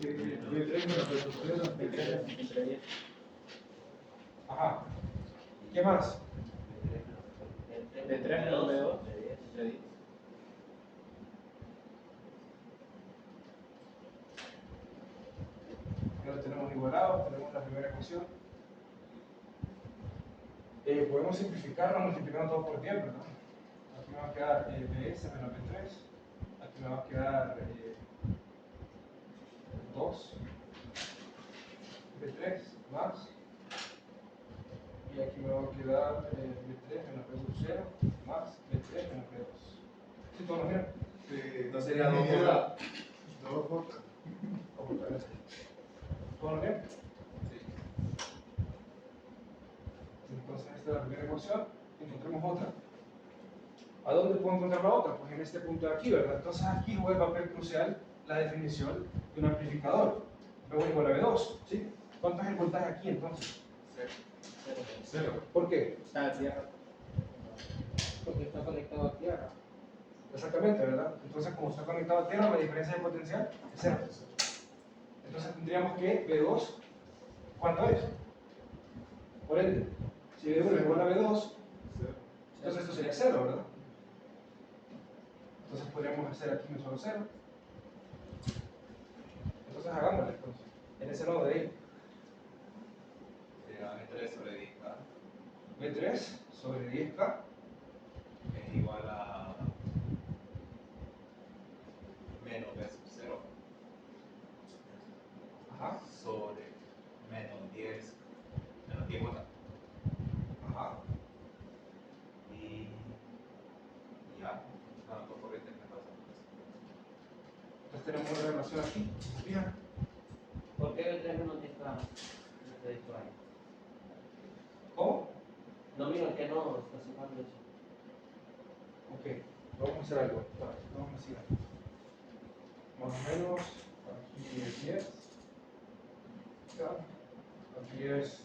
B3 menos B sub 0 entre 10. Ajá. ¿Qué más? B3 menos B2 entre 10. Ya lo tenemos igualado, tenemos la primera ecuación. Podemos simplificarlo multiplicando todo por 10, ¿verdad? Aquí me va a quedar BS menos B3. Aquí me va a quedar 2 B3 más. Y aquí me va a quedar B3 menos B sub 0 más B3 menos B2. ¿Sí todos lo miran? Sí, No sería 2J. 2J. ¿Todos lo miran? Sí. Entonces esta es la primera ecuación. Encontremos otra. ¿A dónde puedo encontrar la otra? Pues en este punto de aquí, ¿verdad? Entonces aquí juega el papel crucial la definición de un amplificador. B1 igual a B2, ¿sí? ¿Cuánto es el voltaje aquí entonces? 0. ¿Por qué? Está a tierra. Porque está conectado a tierra. Exactamente, ¿verdad? Entonces como está conectado a tierra, la diferencia de potencial es 0. Entonces tendríamos que B2, ¿cuánto es? Por ende, si B1 es igual a B2, entonces esto sería 0, ¿verdad? Entonces podríamos hacer aquí un solo 0. Entonces hagámoslo entonces, en ese nodo de ahí. Sería B3 sobre 10K B3 sobre 10K es igual a menos B sub 0 ajá, sobre menos 10J. ajá. Y ya, la corriente me pasa. Entonces tenemos una relación aquí, fija. ¿Por qué el 3 menos 10 gramos? No te dijo ahí. ¿Cómo? No miro que no está sumando eso. Ok, vamos a hacer algo. Vamos a decir más o menos, aquí es 10, ya. Aquí es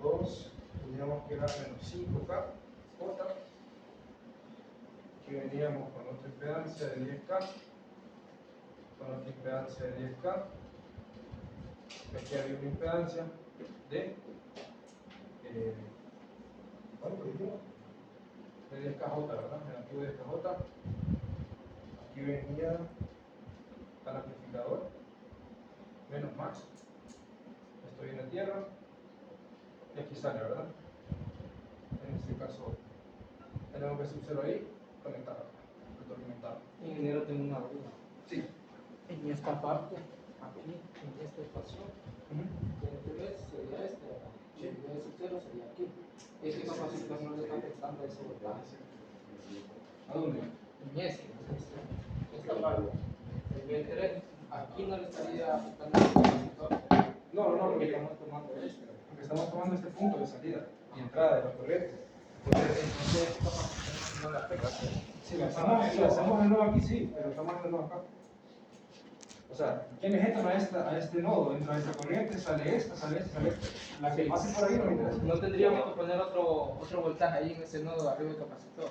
2, tendríamos que dar menos 5K, J. Aquí veníamos con otra impedancia de 10K, con otra impedancia de 10K. Aquí había una impedancia de, ¿cuánto dijimos? De 10KJ, ¿verdad? Negativo 10KJ. Aquí venía al amplificador, menos más. Esto viene a tierra y aquí sale, ¿verdad? En este caso, tenemos B sub 0 ahí, conectado, retroalimentado. Ingeniero, tengo una duda. Sí. En esta parte, aquí, en esta ecuación, el 3 sería este, ¿verdad? Y el B sub 0 sería aquí. Este capacitor no le está afectando ese voltaje. ¿A dónde? En esta parte, el B3, aquí no le estaría afectando ese capacitor. No, Porque porque estamos tomando este. porque estamos tomando este punto de salida y entrada de la corriente. Entonces, Este capacitor no le afecta. si lo hacemos de nuevo aquí, sí, pero estamos de nuevo acá. O sea, ¿quiénes entran a este nodo? Entra esta corriente, sale esta, sale esta, sale esta. La que pase por ahí no me interesa. No tendríamos que poner otro voltaje ahí en ese nodo arriba del capacitor.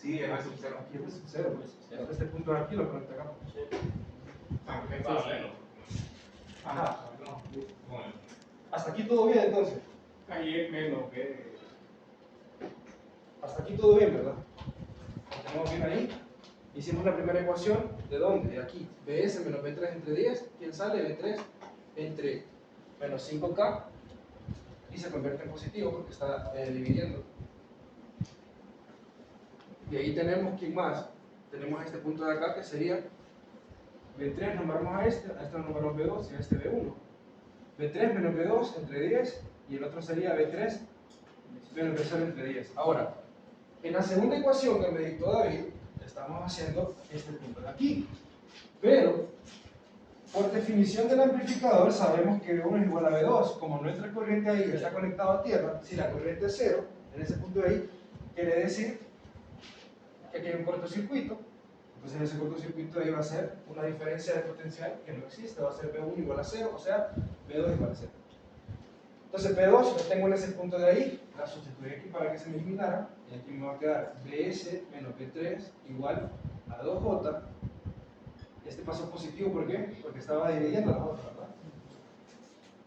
Sí, es B sub 0. Aquí es B sub 0, pues. Este punto de aquí lo conecta acá. También va menos. Ajá. Bueno, Hasta aquí todo bien, entonces. ahí es menos que. Hasta aquí todo bien, ¿verdad? Lo tenemos bien ahí. Hicimos la primera ecuación. ¿De dónde? De aquí. BS menos B3 entre 10. ¿Quién sale? B3 entre menos 5K. Y se convierte en positivo porque está dividiendo. Y ahí tenemos, ¿quién más? Tenemos este punto de acá que sería B3, nombramos a este nombramos B2 y a este B1. B3 menos B2 entre 10 y el otro sería B3 menos B0 entre 10. Ahora, en la segunda ecuación que me dictó David, estamos haciendo este punto de aquí. Pero, por definición del amplificador, sabemos que B1 es igual a B2. Como nuestra corriente ahí está conectada a tierra, si la corriente es 0, en ese punto de ahí, quiere decir que aquí hay un cortocircuito. Entonces ese cortocircuito ahí va a ser una diferencia de potencial que no existe, va a ser B1 igual a 0, o sea, B2 igual a 0. Entonces P2 lo tengo en ese punto de ahí, la sustituí aquí para que se me eliminara, y aquí me va a quedar BS menos B3 igual a 2J. Este pasó positivo, ¿por qué? Porque estaba dividiendo la otra, ¿verdad?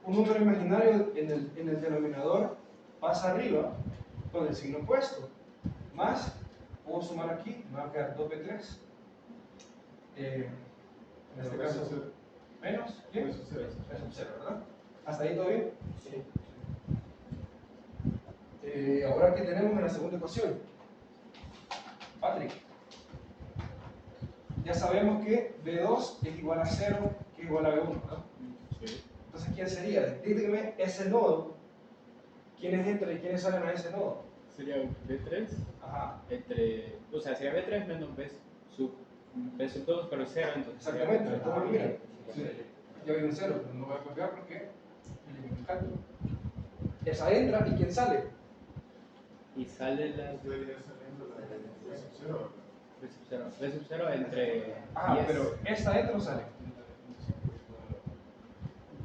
Un número imaginario en el denominador pasa arriba con el signo opuesto. Más, puedo sumar aquí, me va a quedar 2b3. En este caso, menos, ¿qué? Eso es cero. Es un 0, ¿verdad? ¿Hasta ahí todo bien? Sí. Ahora, ¿qué tenemos en la segunda ecuación? Patrick. Ya sabemos que B2 es igual a 0, que es igual a B1, ¿verdad? Sí. Entonces, ¿quién sería? Dígame ese nodo. ¿Quiénes entran y quiénes salen a ese nodo? Sería B3 Ajá, entre, o sea, sería B3 menos B sub 2, pero es 0, entonces. exactamente. sería- Entonces, mira, ya hay un 0, pero no lo voy a copiar porque elimino el cálculo. Esa entra y ¿quién sale? Y sale la Debería saliendo la B sub cero. B sub 0 entre Ah, 10. pero ¿esta entra o sale?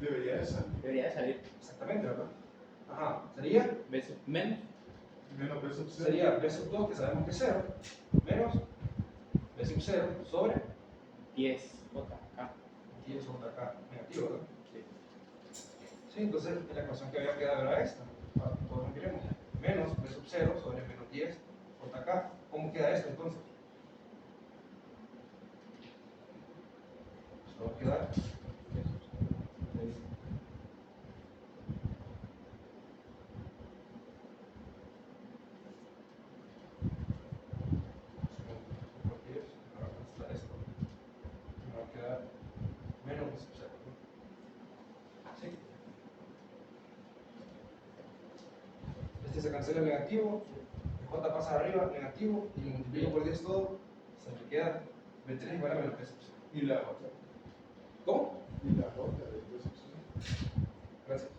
Debería de salir. Debería de salir Exactamente, ¿verdad? Ajá, sería B sub menos Menos B sub cero. sería B sub 2, que sabemos que es 0, menos B sub 0 sobre 10 JK. 10 sobre acá, negativo, ¿verdad? Sí. Sí, entonces la ecuación que había quedado era esta, para que todos lo miremos. Menos B sub 0 sobre menos 10 JK. ¿Cómo queda esto entonces? Esto va a quedar por 10, ahora está esto. Me va a quedar menos B sub 0. ¿Sí? Este se cancela el negativo, el J pasa arriba, negativo, y lo multiplico por 10 todo, se me queda B3 igual a menos B sub 0. Y la J. ¿Cómo? Y la J de B sub cero. Gracias.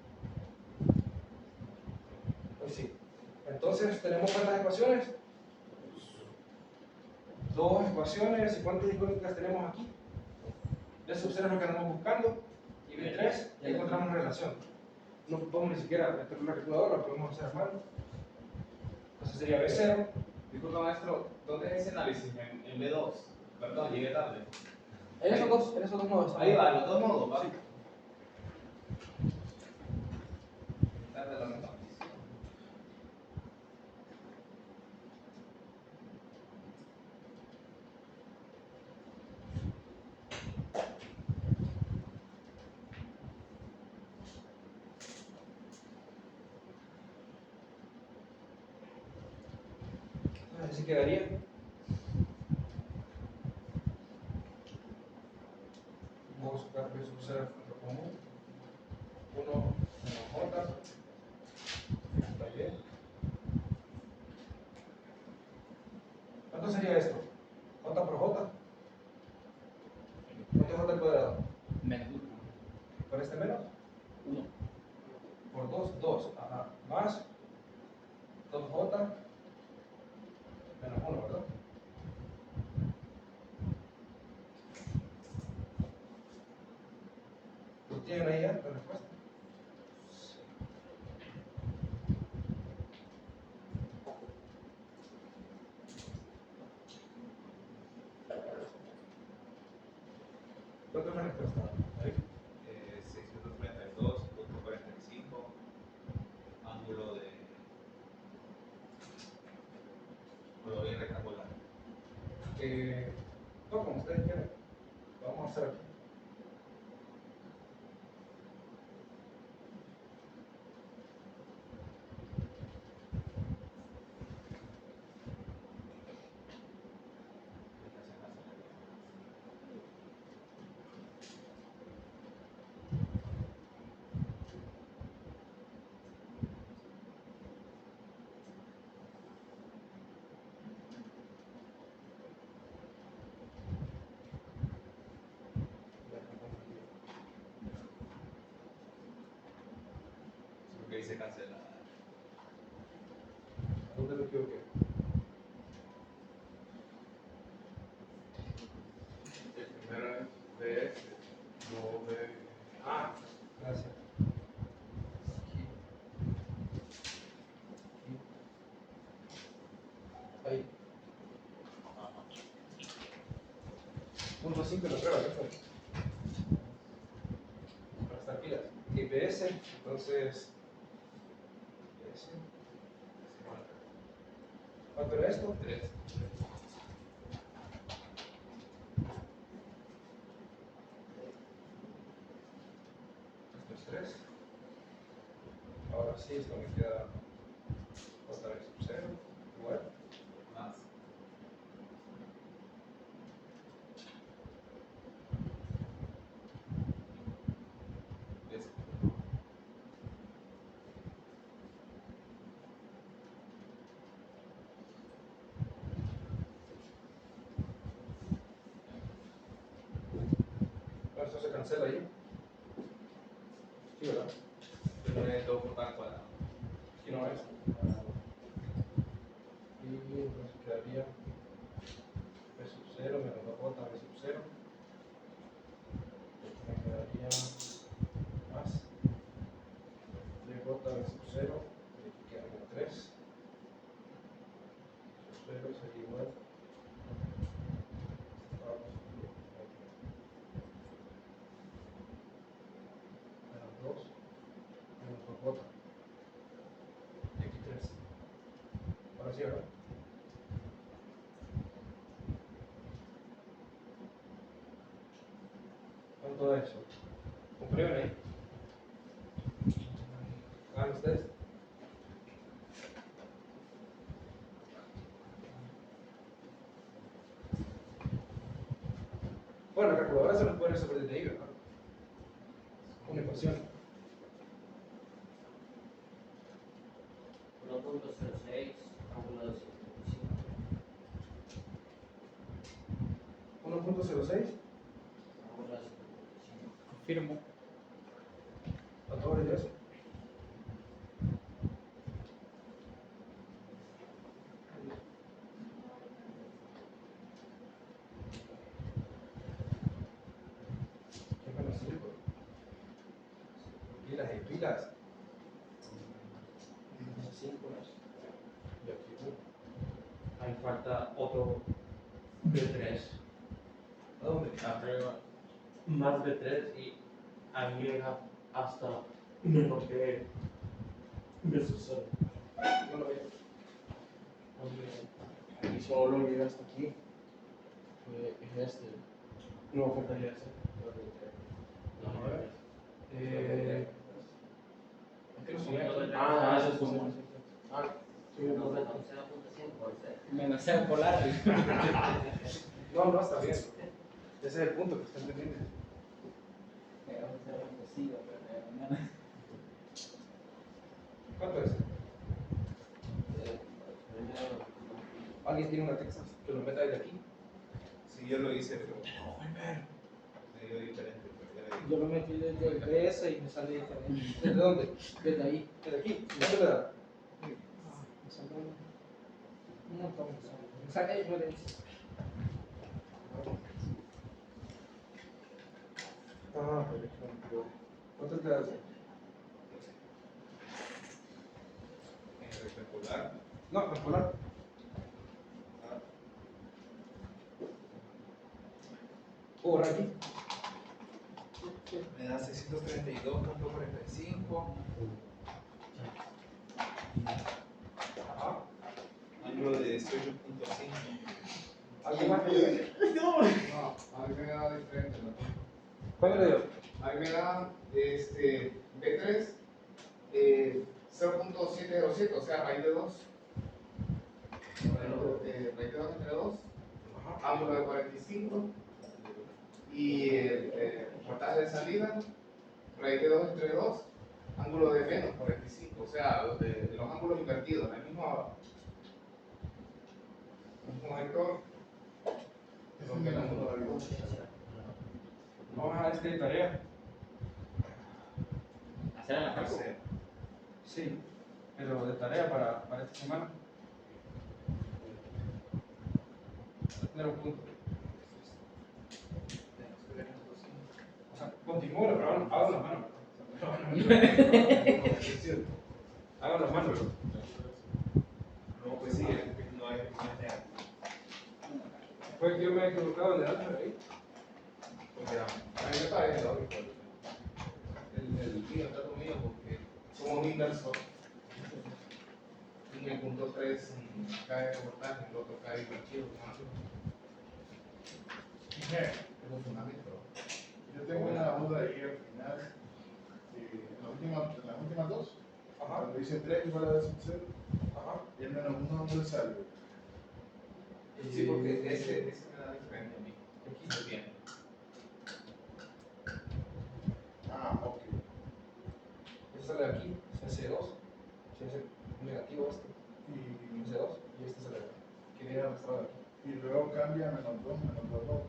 Pues sí. Entonces, ¿tenemos cuántas ecuaciones? Dos ecuaciones. ¿Y cuántas incógnitas tenemos aquí? B sub 0 es lo que andamos buscando. Y B3, ya encontramos una relación. No podemos ni siquiera meter una calculadora, lo podemos hacer a mano. Entonces sería B0. Disculpa, maestro, ¿dónde es ese análisis? En B2. Perdón, llegué tarde. En esos dos modos. Ahí va, los dos modos, ¿va? Sí. Tarde la nota. Así quedaría. Vamos a sacar B sub 0 punto común. 1 menos J. Está bien. ¿Cuánto sería esto? J por J. ¿Cuánto es J al cuadrado? Menos ¿Por este menos? 1. Por 2, 2. Ajá. Más 2J menos 1, ¿verdad? ¿Lo tienen ahí ya la respuesta? ¿Cuánto es la respuesta? Ahí. 632.45, ángulo de. Ángulo bien rectangular. No, como ustedes quieran. Vamos a hacer aquí. Porque ahí se cancela. ¿Dónde me equivoqué? El primero es BS, luego B. Ah, gracias. Aquí. Aquí. Ahí. Punto 5 en la prueba, ¿qué para estar pilas. Y PS, entonces. PS. ¿Cuánto era esto? 3. Esto es 3. Ahora sí, esto me queda J de sub 0. Igual. Más. Es- Bueno, esto se cancela ahí. Sí, ¿verdad? Pero es 2 por tal cuadrado. Y no es. Y entonces quedaría B sub 0 menos 2J B sub 0. Me quedaría más DJ B sub 0. Y aquí quedaría 3. Sub 0 sería igual. Menos 2 menos 2J. Y aquí 3. Ahora sí, ¿verdad? ¿Cuánto da eso? Comprueben ahí. Hagan ustedes. Bueno, la calculadora se nos puede resolver desde ahí, ¿verdad? Una ecuación. 1.06, ángulo de 55. 1.06. Ángulo de 55. Confirmo. ¿Cuánto vale eso? ¿Qué menos 5? Pilas y pilas. 5 y aquí 1. Ahí falta otro B3. ¿A dónde? Arriba, más B3 y ahí llega hasta menos B sub 0. No lo veo. Y solo llega hasta aquí. Es este. No faltaría ese. A ver. Es que no se ve. Ah, eso es como. Ah, sí, No, no, menos 0.5, Menos sea polar. No, no, está bien. Ese es el punto que está entendiendo. ¿Cuánto es? ¿Alguien tiene una Texas que lo meta desde aquí? Sí, yo lo hice, pero me dio diferente. Pero ya le Yo lo metí desde el DS y me sale diferente. ¿Desde dónde? Desde ahí. Desde aquí. ¿Dónde le da? Me sale un montón. Me sale diferencia. Ah, por ejemplo. ¿Cuánto te da? En rectangular. No, calcular. Borra aquí. Me da 632.45. Ajá. Ángulo de 18.5. ¿Alguien más que le dé? No, a mí me da diferente, ¿no? ¿Cuánto le dio? A mí me da B3 0.707, o sea, raíz de 2. Raíz de 2 entre 2, Ajá. ángulo de 45. Y el portaje de salida, raíz de 2 entre 2, ángulo de menos 45. O sea, los ángulos invertidos, en el mismo vector. Lo que el ángulo del 2. Vamos a este de tarea. Hacer en la No casa. sé. Sí, pero de tarea para esta semana. Tener un punto. O sea, continúo, pero hago la mano. Hago la mano. No, pues sí, no es real. Fue que yo me he equivocado de álgebra ahí. A mí me parece lógico el mío, el trato mío, porque somos inversores. En el punto 3 cae reportaje, en el otro cae archivo. Es un fundamento. Yo tengo una duda ahí al final, en las últimas dos, cuando dice 3 igual a 0, y el menos 1 no le sale. Sí, porque ese me da diferencia a mí. Aquí se tiene. Ah, ok. Este sale de aquí, C2, si es el negativo este, Y, C2, y este sale de aquí, que viene arrastrado de aquí. y luego cambia a menos 2, menos 2 J.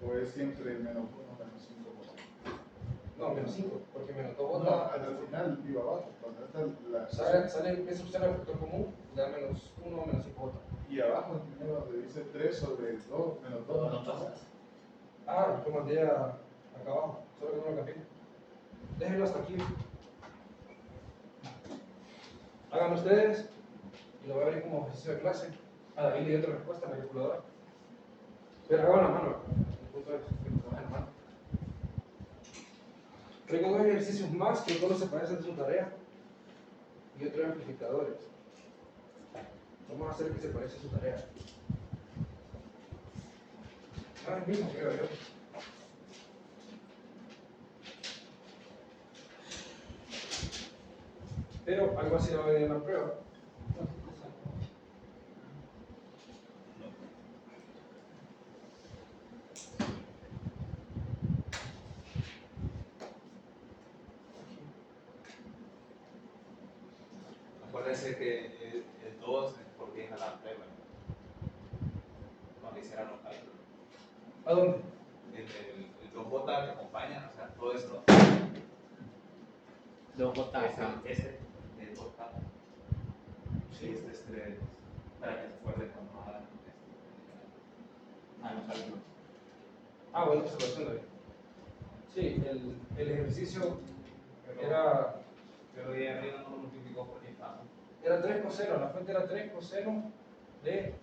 O es siempre menos 1, menos 5 J. No, menos 5, porque menos 2 No, J. al final, vivo abajo, cuando está Sale el factor común, le da menos 1 o menos 5 J. y abajo el primero donde dice 3 sobre 2, menos 2, menos 2. Ah, lo mandé acá abajo, solo que no lo cambié. Déjenlo hasta aquí. Hagan ustedes y lo voy a abrir como ejercicio de clase. A David le dio otra respuesta en la calculadora. Pero hagan la mano. El punto es que lo trabajen la mano. Traigo dos ejercicios más que todos se parecen de su tarea y otro de amplificadores. Vamos a hacer que se parezca a su tarea. Ah, es mismo, creo yo. Pero algo así va a venir en la prueba. Acuérdense que el 2 es por 10 a la prueba. Cuando hicieran los cálculos. ¿A dónde? El 2J que acompaña, o sea, todo esto. 2J acá. Ese de 2J. Sí, este es 3. Para que se acuerden cuando hagan Ah, los cálculos. Ah, buena observación, David. Sí, el ejercicio era Pero de arriba no lo multiplicó por 10. Era 3 coseno, la fuente era 3 coseno de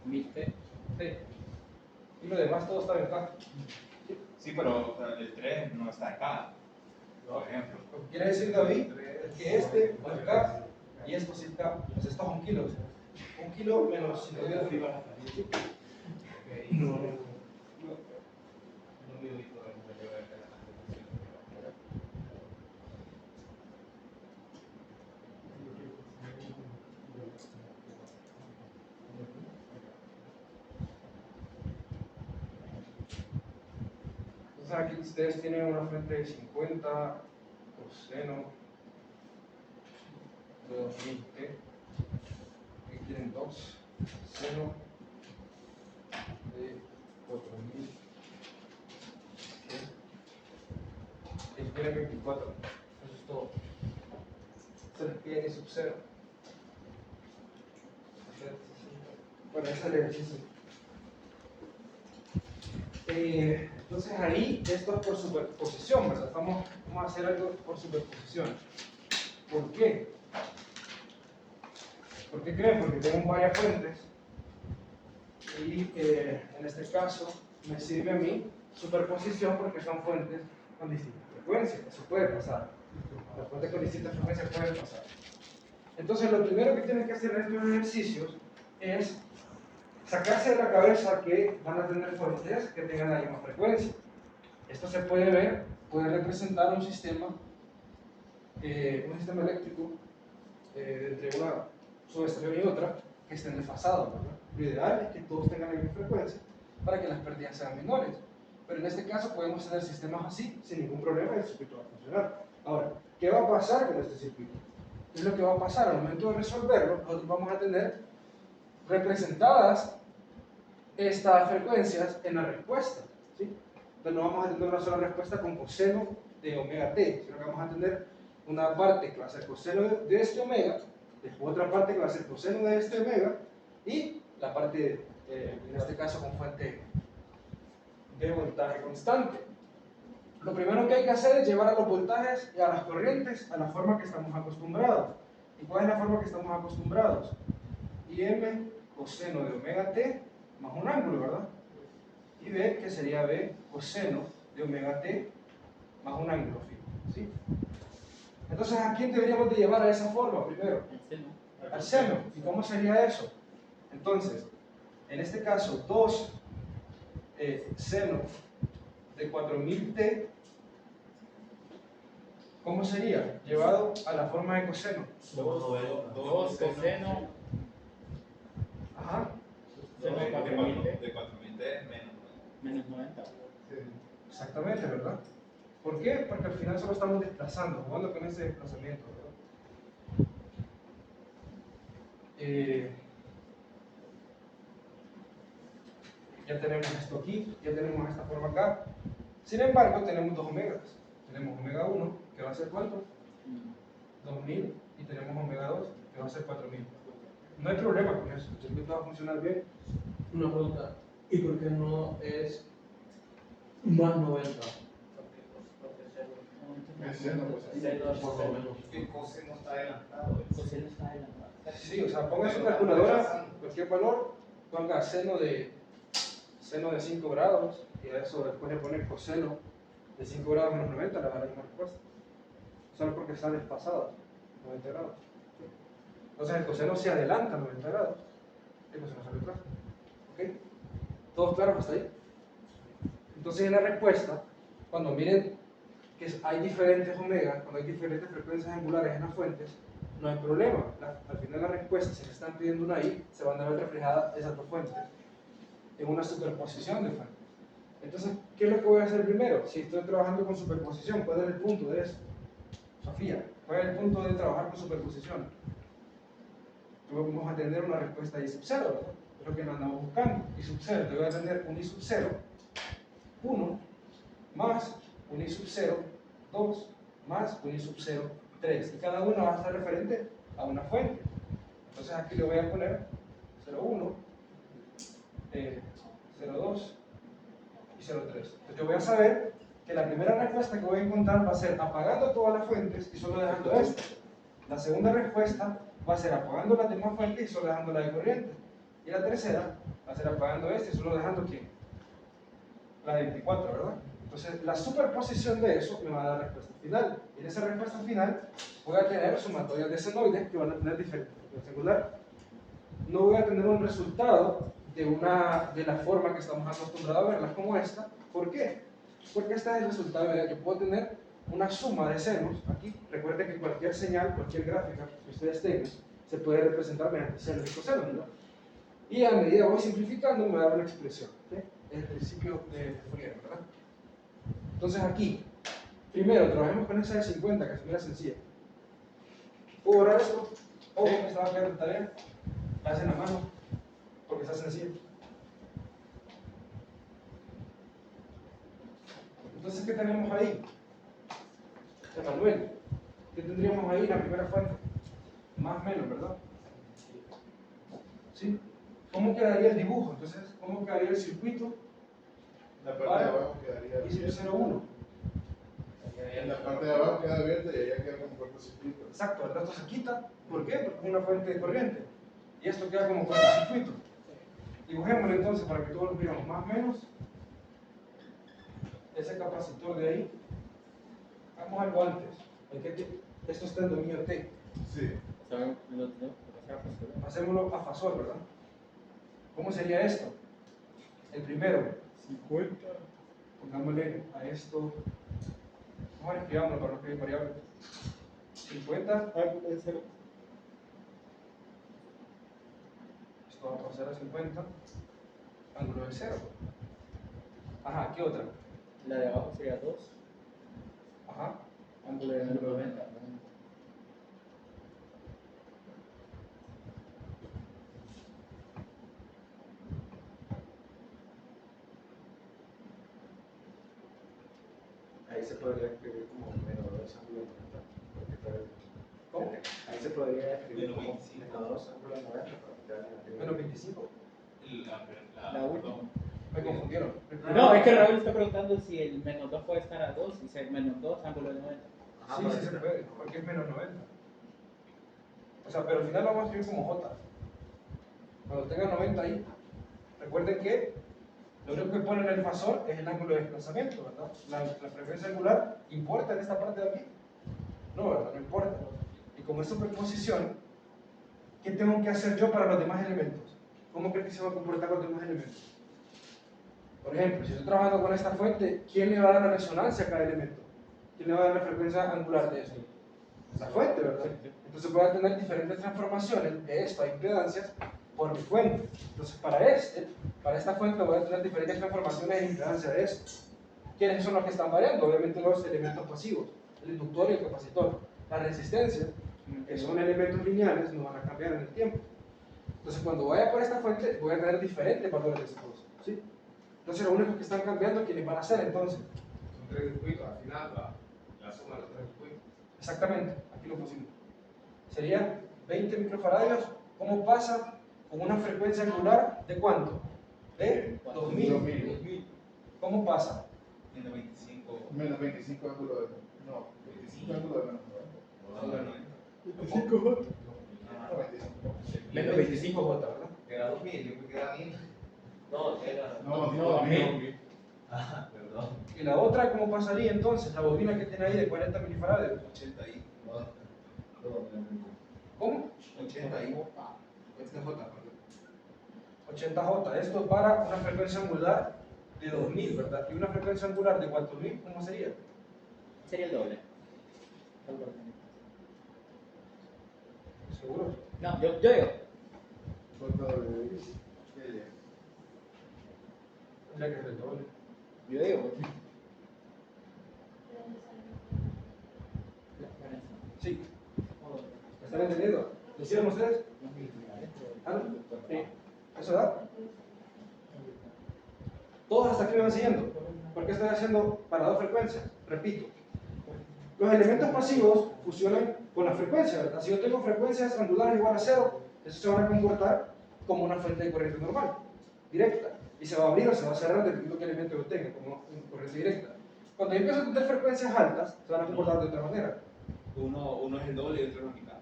1000 T. t. Y lo demás todo estaba en K. Sí, pero el 3 no está acá, por ejemplo. Lo que quiere decir David es que este no es K y esto sí es K. Pues esto es 1 kilo. 1 kilo menos 5 de arriba. No. Entonces aquí ustedes tienen una fuente de 50 coseno de 2000 t. Aquí tienen 2 seno de 4000 t. Aquí tienen 24. Eso es todo. Se les pide ni sub 0. Bueno, ese es el ejercicio. Entonces ahí esto es por superposición, ¿verdad? Vamos a hacer algo por superposición. ¿Por qué? ¿Por qué creen? Porque tengo varias fuentes y en este caso me sirve a mí superposición porque son fuentes con distintas frecuencias. Eso puede pasar. Las fuentes con distintas frecuencias pueden pasar. Entonces lo primero que tienen que hacer en estos ejercicios es sacarse de la cabeza que van a tener fuentes que tengan la misma frecuencia. Esto se puede ver, puede representar un sistema eléctrico entre una subestación y otra que estén desfasados, ¿verdad? Lo ideal es que todos tengan la misma frecuencia para que las pérdidas sean menores. Pero en este caso podemos tener sistemas así, sin ningún problema, y el circuito va a funcionar. Ahora, ¿qué va a pasar con este circuito? ¿Qué es lo que va a pasar? Al momento de resolverlo, nosotros vamos a tener representadas estas frecuencias en la respuesta, ¿sí? Entonces no vamos a tener una sola respuesta con coseno de omega t, sino que vamos a tener una parte que va a ser coseno de este omega, después otra parte que va a ser coseno de este omega, y la parte, en este caso, con fuente de voltaje constante. Lo primero que hay que hacer es llevar a los voltajes y a las corrientes a la forma que estamos acostumbrados. ¿Y cuál es la forma que estamos acostumbrados? IM coseno de omega t más un ángulo, ¿verdad? y B, que sería B coseno de omega t más un ángulo fijo. ¿Sí? Entonces, ¿a quién deberíamos de llevar a esa forma primero? El seno. Al seno. ¿Y cómo sería eso? Entonces, en este caso, 2 seno de 4000t, ¿cómo sería? Llevado a la forma de coseno. 2 coseno. Ajá. Seno de 4000 De 4000 es menos. menos 90. Exactamente, ¿verdad? ¿Por qué? Porque al final solo estamos desplazando, jugando con ese desplazamiento, ¿verdad? Ya tenemos esto aquí, ya tenemos esta forma acá. Sin embargo, tenemos dos omegas. Tenemos omega 1, que va a ser ¿cuánto? 2000, y tenemos omega 2, que va a ser 4000. No hay problema con eso, el circuito va a funcionar bien. Una pregunta. ¿Y por qué no es más 90? El seno, pues, Por lo menos. El coseno está adelantado. Coseno está adelantado. Sí, o sea, ponga en su calculadora cualquier valor, ponga seno de 5 grados, y a eso después le pone coseno de 5 grados menos 90, le va a dar la misma respuesta. Solo porque está desfasado, 90 grados. Entonces el coseno se adelanta 90 grados, el coseno sale atrás. ¿Ok? ¿Todos claros hasta ahí? Entonces en la respuesta, cuando miren que hay diferentes omegas, cuando hay diferentes frecuencias angulares en las fuentes, no hay problema. Al final la respuesta, si le están pidiendo una I, se van a ver reflejadas esas dos fuentes en una superposición de fuentes. Entonces, ¿qué es lo que voy a hacer primero? Si estoy trabajando con superposición, ¿cuál es el punto de eso? Sofía, ¿cuál es el punto de trabajar con superposición? Vamos a tener una respuesta I sub 0, ¿verdad? Es lo que nos andamos buscando. I sub 0, te voy a tener un I sub 0, 1, más un I sub 0, 2, más un I sub 0, 3. Y cada uno va a estar referente a una fuente. Entonces aquí le voy a poner 0,1, 0,2 y 0,3. Entonces yo voy a saber que la primera respuesta que voy a encontrar va a ser apagando todas las fuentes y solo dejando esta. La segunda respuesta va a ser apagando las demás fuentes y solo dejando la de corriente. Y la tercera va a ser apagando esta y solo dejando ¿quién? La de 24, ¿verdad? Entonces la superposición de eso me va a dar la respuesta final. Y en esa respuesta final voy a tener sumatorias de senoides que van a tener diferentes frecuencias angulares. No voy a tener un resultado de la forma que estamos acostumbrados a verlas como esta. ¿Por qué? Porque este es el resultado de que puedo tener una suma de senos. Aquí recuerden que cualquier señal, cualquier gráfica que ustedes tengan, se puede representar mediante senos y cosenos, ¿verdad? Y a medida que voy simplificando me va a dar una expresión. ¿Sí? Es el principio de Fourier, ¿verdad? Entonces aquí, primero trabajemos con esa de 50, que es una sencilla. ¿Puedo borrar esto? ¿O me estaba quedando tarea? La hacen a mano, porque está sencillo. Entonces, ¿qué tenemos ahí? Emanuel, ¿qué tendríamos ahí en la primera fuente? Más menos, ¿verdad? ¿Sí? ¿Cómo quedaría el dibujo? Entonces, ¿cómo quedaría el circuito? La parte de abajo quedaría Y abierta. 0,1. En la parte de abajo queda abierta y allá queda como cortocircuito. Exacto, el resto se quita. ¿Por qué? Porque es una fuente de corriente. Y esto queda como cortocircuito. Dibujémoslo entonces para que todos lo veamos. Más o menos ese capacitor de ahí. Hagamos algo antes. Esto está en dominio T. Sí. ¿Saben el otro? Pasar Hacémoslo a fasor, ¿verdad? ¿Cómo sería esto? El primero, 50. pongámosle a esto. Vamos a escribirlo para no escribir variables. 50. Puede ser. Esto va a pasar a 50. Ángulo de 0. Ajá, ¿qué otra? La de abajo sería 2. Ajá. Ángulo de 90. Ahí se podría escribir como menos 2 ángulo de 90. Porque tal- ¿Cómo? Ahí se podría escribir Menos como 25. menos 2 ángulo de 90 para que te hagan la Menos 25. La última. Me confundieron. No, es que Raúl está preguntando si el menos 2 puede estar a 2 y si el menos 2 ángulo de 90. Sí, sí se puede, porque es menos 90. O sea, pero al final lo vamos a escribir como J. Cuando tenga 90 ahí, recuerden que Lo único que pone en el fasor es el ángulo de desplazamiento, ¿verdad? La frecuencia angular importa en esta parte de aquí. No, ¿verdad? No importa. Y como es superposición, ¿qué tengo que hacer yo para los demás elementos? ¿Cómo creo que se van a comportar los demás elementos? Por ejemplo, si estoy trabajando con esta fuente, ¿quién le va a dar la resonancia a cada elemento? ¿Quién le va a dar la frecuencia angular de eso? La fuente, ¿verdad? Entonces voy a tener diferentes transformaciones de esto a impedancias por mi fuente. Entonces para esta fuente voy a tener diferentes transformaciones de impedancia de esto. ¿Quiénes son los que están variando? Obviamente los elementos pasivos, el inductor y el capacitor. Las resistencias, que son elementos lineales, no van a cambiar en el tiempo. Entonces cuando vaya por esta fuente voy a tener diferentes valores de estos dos, ¿sí? Entonces lo único que están cambiando, ¿quiénes van a ser entonces? Son 3 circuitos, al final la suma de los 3 circuitos. Exactamente, aquí lo pusimos. Sería 20 microfaradios. ¿Cómo pasa con una frecuencia angular de cuánto? De 2000. ¿Cómo pasa? Menos 25. Menos 25 ángulo de. No, 25 ángulo de menos 90. 25. Menos 25 J, ¿verdad? Era 2000, yo creo que era 1000. No, era. No, 1000. Ah, perdón. ¿Y la otra cómo pasaría entonces? La bobina que tiene ahí de 40 milifaradios. 80 ahí. ¿Cómo? 80 ahí. 80J. Esto para una frecuencia angular de 2000, ¿verdad? Y una frecuencia angular de 4000, ¿cómo sería? Sería el doble. ¿Seguro? No, yo digo. Tendría que ser el doble. Yo digo. Sí. ¿Me están entendiendo? ¿Lo hicieron ustedes? ¿Ah, no? Sí. ¿Eso da? Todos hasta aquí me van siguiendo. ¿Por qué estoy haciendo para dos frecuencias? Repito. Los elementos pasivos fusionan con la frecuencia, ¿verdad? Si yo tengo frecuencias angulares igual a 0, eso se van a comportar como una fuente de corriente normal, directa. Y se va a abrir o se va a cerrar dependiendo de qué elemento yo tenga, como corriente directa. Cuando yo empiezo a tener frecuencias altas, se van a comportar de otra manera. Uno es el doble y otro es la mitad.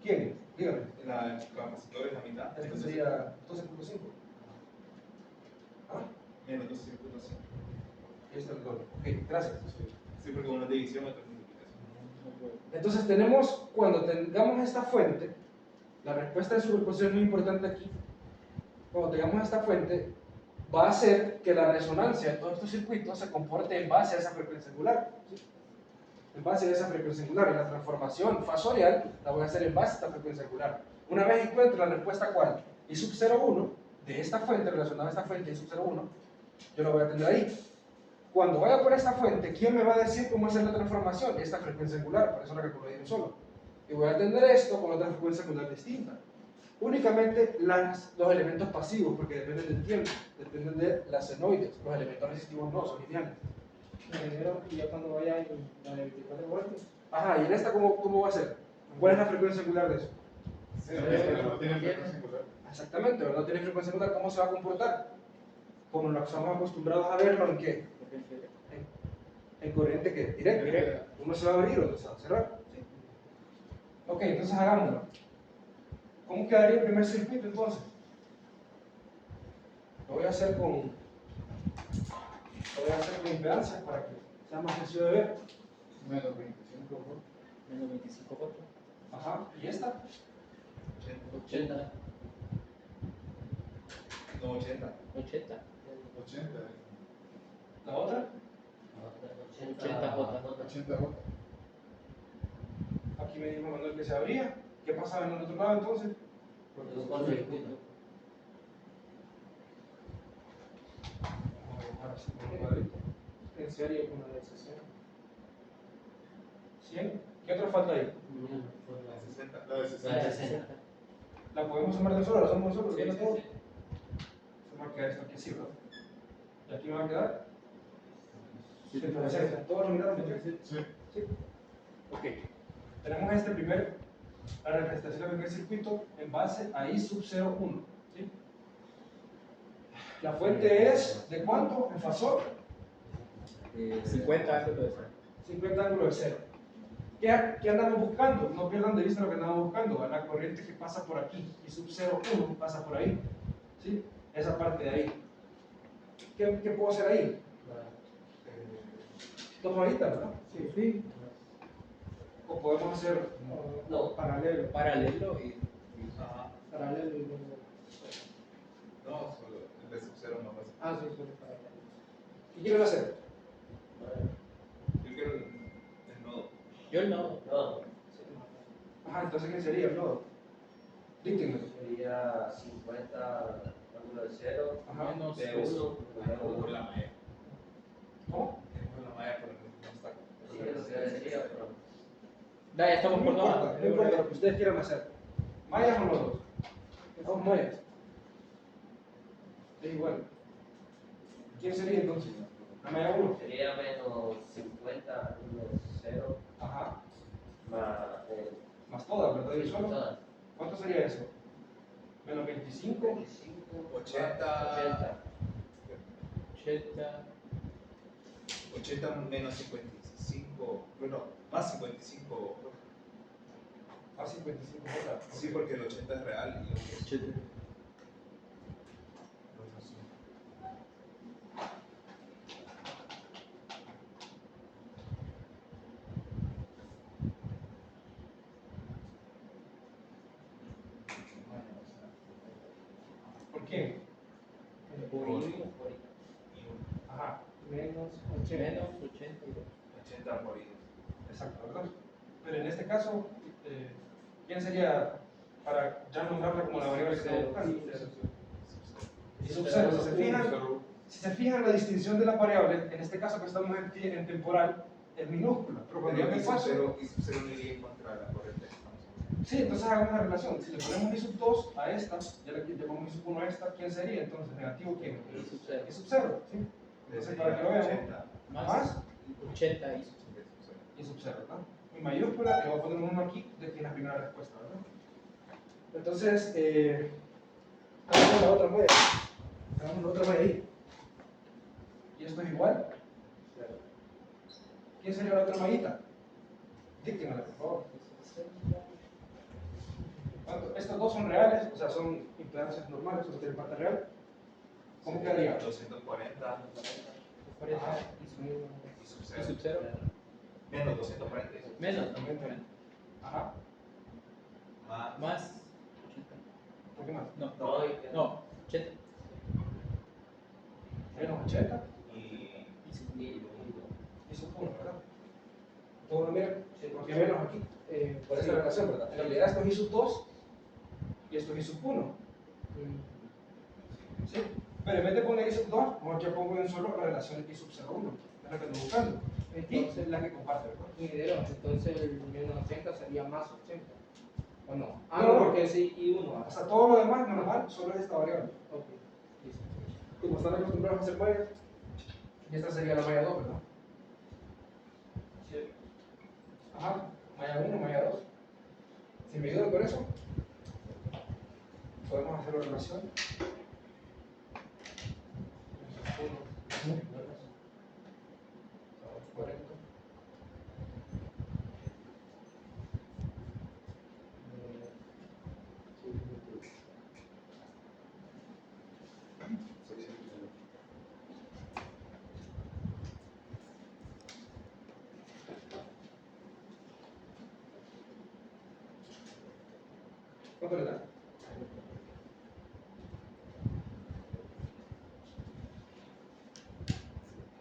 ¿Quién? Dígame. El capacitor es la mitad. Esto sería 12.5. ¿Ah? Menos 12.5. Y esto es el doble. Ok, gracias. Sí, porque uno es división y otro es multiplicación. Entonces tenemos, cuando tengamos esta fuente, la respuesta de superposición es muy importante aquí. Cuando tengamos esta fuente, va a hacer que la resonancia de todos estos circuitos se comporte en base a esa frecuencia angular, ¿sí? En base a esa frecuencia angular. Y la transformación fasorial la voy a hacer en base a esta frecuencia angular. Una vez encuentre la respuesta cuál, I sub 0,1 de esta fuente, relacionada a esta fuente I sub 0,1, yo la voy a tener ahí. Cuando vaya por esta fuente, ¿quién me va a decir cómo hacer la transformación? Esta frecuencia angular, por eso la calculo de un solo. Y voy a atender esto con otra frecuencia angular distinta. Únicamente los elementos pasivos, porque dependen del tiempo, dependen de las senoides. Los elementos resistivos no, son lineales. Primero, y ya cuando vaya en la de 24 voltios. Ajá, ¿y en esta cómo va a ser? ¿Cuál es la frecuencia angular de eso? No tiene frecuencia angular. Exactamente, ¿verdad? Tiene frecuencia angular, ¿cómo se va a comportar? Como lo estamos acostumbrados a verlo, ¿en qué? En corriente que directa. Uno se va a abrir, otro se va a cerrar. ¿Sí? Ok, entonces hagámoslo. ¿Cómo quedaría el primer circuito entonces? Lo voy a hacer con impedancias para que sea más sencillo de ver. Menos 25 voltios. Menos 25 voltios. Ajá, ¿y esta? 80. No, 80. 80. 80. ¿La otra? 80 J. 80 voltios. Aquí me dijo Manuel que se abría. ¿Qué pasaba en el otro lado entonces? En serie con la de 60. 100. ¿Qué otra falta ahí? La de 60. ¿La podemos sumar de solo? ¿La sumamos de solo? Sí, ¿Lo sí, todo? sí. Se me va a quedar esto aquí así, ¿verdad? ¿Y aquí me va a quedar? 160. ¿Todos lo miraron? Sí. Sí. Ok. Tenemos la representación del primer circuito en base a I sub 0,1. ¿Sí? La fuente es ¿de cuánto? En fasor. 50 ángulos de 0. 50 ángulos de 0. ¿Qué andamos buscando? No pierdan de vista lo que andamos buscando. La corriente que pasa por aquí. I sub 0,1 pasa por ahí. ¿Sí? Esa parte de ahí. ¿Qué puedo hacer ahí? Dos mallitas, ¿verdad? Sí. O podemos hacer No, paralelo. Paralelo y. Ajá. Paralelo y luego. No, solo el de Sub-Zero no pasa. Ah, sí, solo paralelo. ¿qué quieren hacer? Yo quiero el nodo. Yo el nodo. No, Ajá, entonces ¿quién sería el nodo? Díctenme. sería 50 ángulo de 0, Ajá. Menos B1, Por la malla. ¿Cómo? Por la malla, por el no está. sí, es lo que decía, pero Ya estamos No por importa, nodo. no importa lo que ustedes quieran hacer. ¿Mayas o nodos? Vamos mayas. Es igual. ¿Quién sería entonces? La malla 1. sería menos 50 ángulo de 0 Ajá. más Más todas, ¿verdad? Y solo. todas. ¿Cuánto sería eso? Menos 25. 25, 80. 80. 80 menos 55. Bueno, más 55. A 55 horas. Sí, porque el 80 es real y los 80. ¿Por qué? Por I. Ajá. Menos 80. Menos 82. 80 por I. Exacto, ¿verdad? Pero en este caso, ¿quién sería para ya nombrarla como la variable que estamos buscando? Y sub 0, si se fijan la distinción de las variables, en este caso que estamos en temporal, es minúscula, pero cuando yo me paso, Y Sub-Zero no iría contra la corriente que estamos usando. sí, entonces hagamos la relación, si le ponemos i sub 2 a esta, ya le llamamos i sub 1 a esta, ¿quién sería entonces? ¿Negativo quién? I sub 0. i sub 0, ¿sí? Entonces para que lo veamos, 80. más 80 I sub 0. i sub 0, ¿verdad? En mayúscula, y voy a poner un 1 aquí, de que es la primera respuesta, ¿verdad? Entonces, hagamos la otra malla. Hagamos la otra malla ahí. Y esto es igual. ¿Quién sería la otra mallita? Díctemela, por favor. ¿Cuánto? Estos dos son reales, o sea, son impedancias normales, o sea, tienen parte real. ¿Cómo quedaría? 240 I y sub Sub-Zero. 0. Menos 240 y Sub-Zero. Menos. Ajá. Más. Más. ¿Por qué más? No. No, No. 80. Menos 80 Y I sub 1. y sub 1, ¿verdad? ¿Todo lo miran? Porque menos aquí. Por esta relación, ¿verdad? En realidad esto es i sub 2 y esto es i sub 1. ¿Sí? Pero en vez de poner i sub 2, mejor yo pongo en solo la relación i sub 0, 1. Es la que estoy buscando. Y es la que comparte, ¿verdad? Ingeniero, entonces el menos 80 sería más 80. ¿O no? Ah, No, no, no. porque sí, y 1. O sea, todo lo demás normal, solo es esta variable. Ok, listo. Como están acostumbrados a hacer mallas, y esta sería la malla 2, ¿verdad? Ajá, malla 1, malla 2. Si me ayudan con eso, podemos hacer la relación. Correcto. ¿Cuánto le da?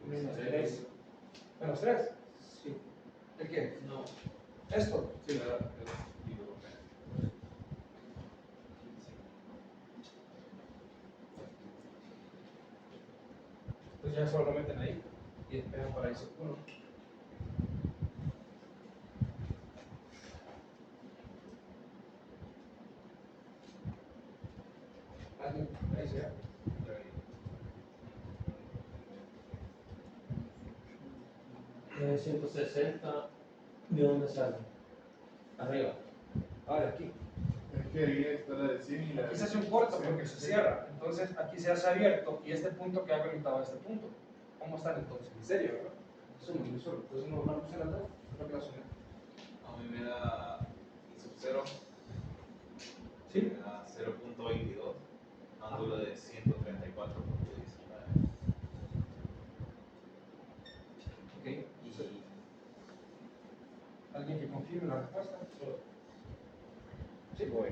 Menos 3. ¿Menos 3? Sí. ¿El qué? No. ¿Esto? Sí. Entonces ya solo lo meten ahí y despejan para eso. Uno. Ahí se ve. 160, ¿de dónde sale? Arriba. Ah, de aquí. Es que ahí está la de 100 y la de Aquí se hace un corto porque se cierra. Entonces aquí se hace abierto y este punto queda conectado a este punto. ¿Cómo están entonces? ¿En serio, verdad? Sumen, muy solo. Entonces no puse las dos, creo que las sumé. A mí me da I Sub-Zero. ¿Sí? Me da 0.22. Ángulo de 134 porque dice Y ¿alguien que confirme la respuesta? Sí, voy.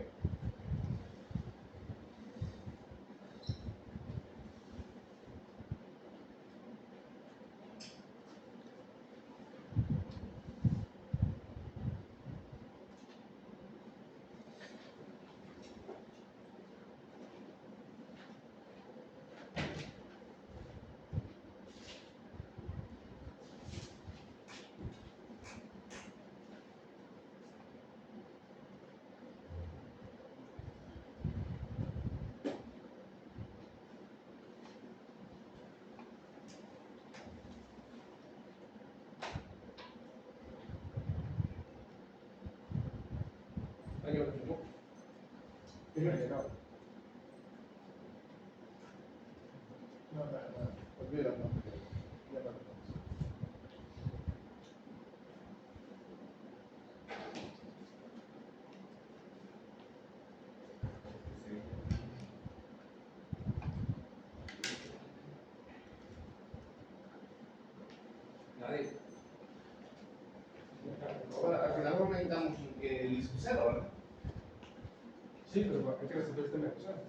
¿Alguien lo confirmó? Primero llegado. No, olvídalo, no, ya lo tenemos. Nadie. Ahora, al final no necesitamos el I sub 0, ¿verdad? Sí, pero hay que resolver el sistema de ecuaciones.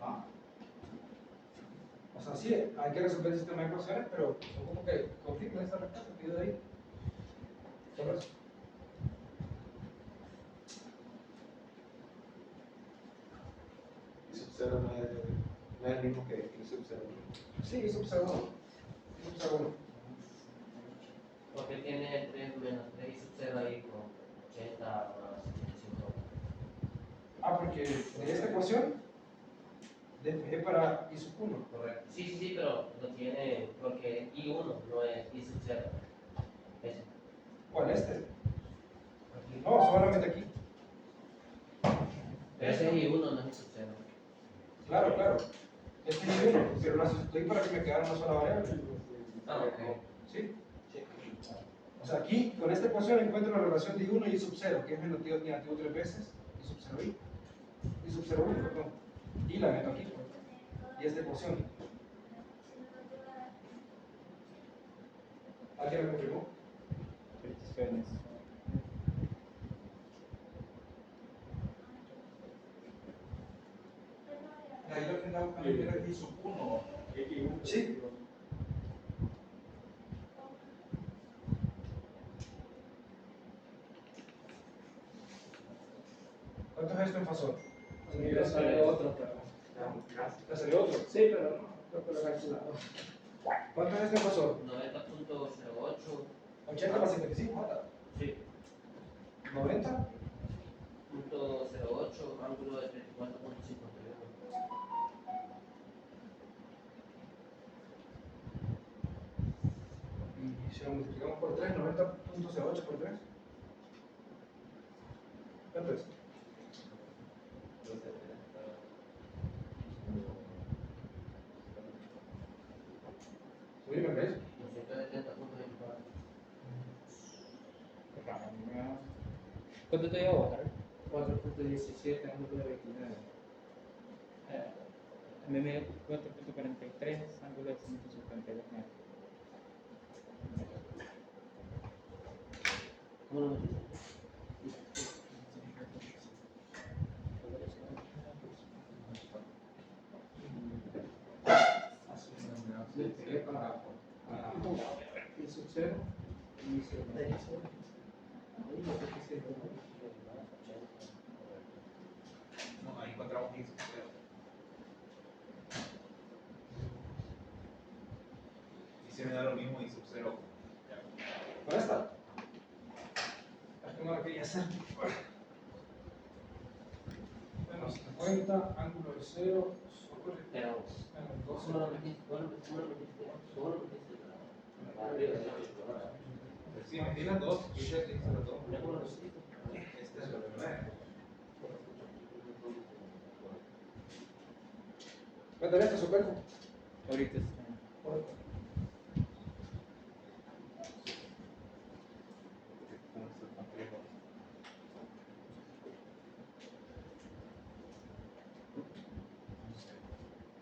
Ah, O sea, sí, hay que resolver el sistema de ecuaciones, pero son como que confirmen esa respuesta que dio de ahí. Solo eso. Y sub 0 no es el mismo que I sub 0. Sí, I sub 0. I sub 0. Porque tiene 3 menos 3 y sub 0 ahí con 80 más 75. Ah, porque de esta ecuación despejé para I sub 1. correcto. Sí, sí, sí, pero lo tiene porque I1 no es I sub 0. Ese. ¿Cuál este? Aquí. No, solamente aquí. Pero ese es I1, no es I sub 0. Claro, claro. Este es I 1, pero la sustituí para que me quedara una sola variable. Ah, ok. ¿Sí? O sea, aquí, con esta ecuación encuentro la relación de I1 y I sub 0, que es negativo 3 veces, I sub 0 I sub 0 1, perdón. Y la meto aquí. Y esta ecuación. ¿Alguien me confirmó? Peticiones. Ahí lo que está buscando es I sub 1. Sí. ¿Cuánto es esto en fasor? Me sale otro, pero. ¿Te salió otro? Sí, pero no, creo que lo he calculado. ¿Cuánto es esto en fasor? 90.08. 80 más 55, ¿cuánto? Sí. 90. .08, ángulo de 34.51. Y si lo multiplicamos por 3, 90.08 por 3. ¿Cuánto es? Subirme el precio. 270.24. ¿Cuánto te iba a bajar? 4.17, ángulo de 29. A mí me dio 4.43, ángulo de 152 metros. ¿Cómo lo metiste? Despegué para I sub 0 y hice el precio. Ahí lo que quise ver. No, ahí encontramos I sub 0. Y se me da lo mismo I sub 0. ¿Con esta? Es que no la quería hacer. Bueno, 50, ángulo de 0, sobre Pero, menos 12. ¿cómo lo metiste? ¿Cómo lo metiste? ¿Cómo lo metiste? Arriba, Sí, metí las dos. Yo ya te hice las dos. ya cómo lo metiste. Esta es la verdad. Métale esto, superco. Ahorita está.